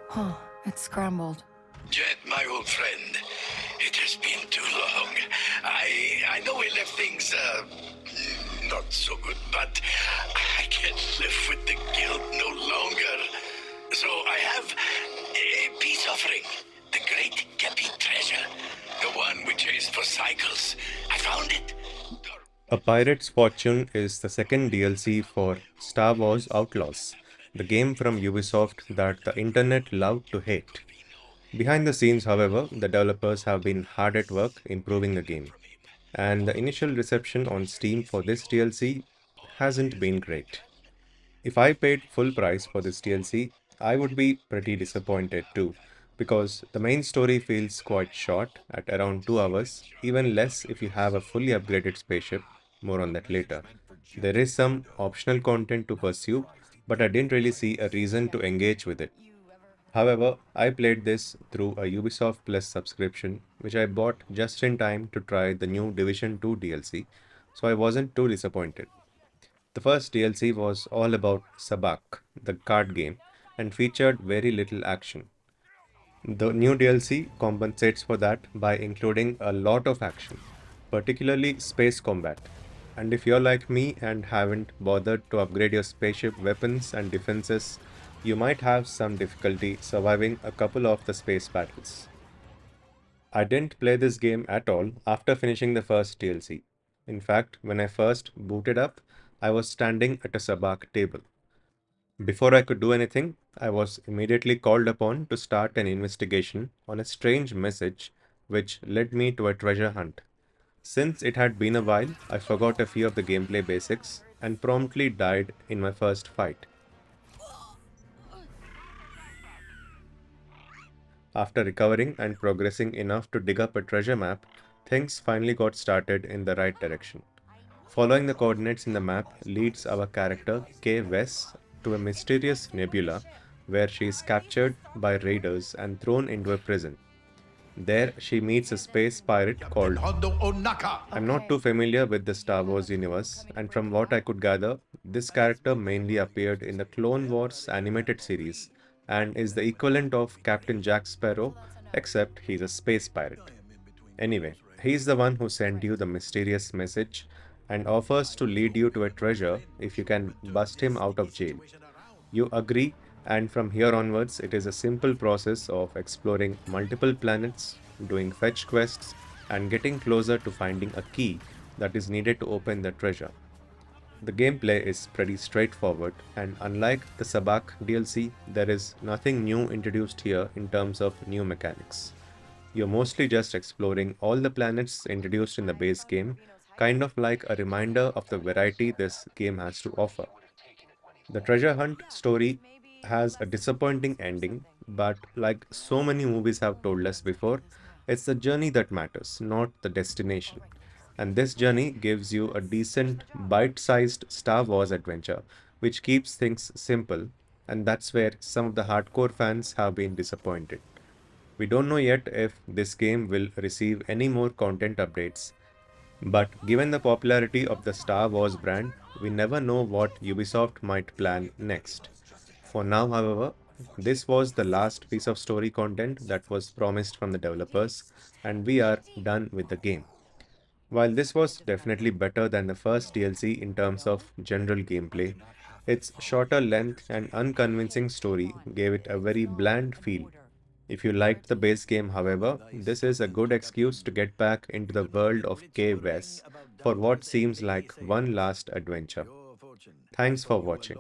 Huh, it's scrambled. Jet, my old friend, it has been too long. I know we left things, not so good, but I can't live with the guilt no longer. So I have a peace offering. The great Kepi treasure. The one we chased for cycles. I found it. A Pirate's Fortune is the second DLC for Star Wars Outlaws, the game from Ubisoft that the internet loved to hate. Behind the scenes, however, the developers have been hard at work improving the game, and the initial reception on Steam for this DLC hasn't been great. If I paid full price for this DLC, I would be pretty disappointed too, because the main story feels quite short at around 2 hours, even less if you have a fully upgraded spaceship. More on that later. There is some optional content to pursue, but I didn't really see a reason to engage with it. However, I played this through a Ubisoft Plus subscription, which I bought just in time to try the new Division 2 DLC, so I wasn't too disappointed. The first DLC was all about Sabak, the card game, and featured very little action. The new DLC compensates for that by including a lot of action, particularly space combat. And if you're like me and haven't bothered to upgrade your spaceship weapons and defenses, you might have some difficulty surviving a couple of the space battles. I didn't play this game at all after finishing the first DLC. In fact, when I first booted up, I was standing at a sabak table. Before I could do anything, I was immediately called upon to start an investigation on a strange message which led me to a treasure hunt. Since it had been a while, I forgot a few of the gameplay basics and promptly died in my first fight. After recovering and progressing enough to dig up a treasure map, things finally got started in the right direction. Following the coordinates in the map leads our character Kay West to a mysterious nebula where she is captured by raiders and thrown into a prison. There, she meets a space pirate Captain called. Hondo Onaka. I'm not too familiar with the Star Wars universe, and from what I could gather, this character mainly appeared in the Clone Wars animated series and is the equivalent of Captain Jack Sparrow, except he's a space pirate. Anyway, he's the one who sent you the mysterious message and offers to lead you to a treasure if you can bust him out of jail. You agree, and from here onwards, it is a simple process of exploring multiple planets, doing fetch quests, and getting closer to finding a key that is needed to open the treasure. The gameplay is pretty straightforward, and unlike the Sabak DLC, there is nothing new introduced here in terms of new mechanics. You're mostly just exploring all the planets introduced in the base game, kind of like a reminder of the variety this game has to offer. The treasure hunt story has a disappointing ending, but like so many movies have told us before, it's the journey that matters, not the destination. And this journey gives you a decent, bite sized Star Wars adventure, which keeps things simple, and that's where some of the hardcore fans have been disappointed. We don't know yet if this game will receive any more content updates, but given the popularity of the Star Wars brand, we never know what Ubisoft might plan next. For now, however, this was the last piece of story content that was promised from the developers, and we are done with the game. While this was definitely better than the first DLC in terms of general gameplay, its shorter length and unconvincing story gave it a very bland feel. If you liked the base game, however, this is a good excuse to get back into the world of K-West for what seems like one last adventure. Thanks for watching.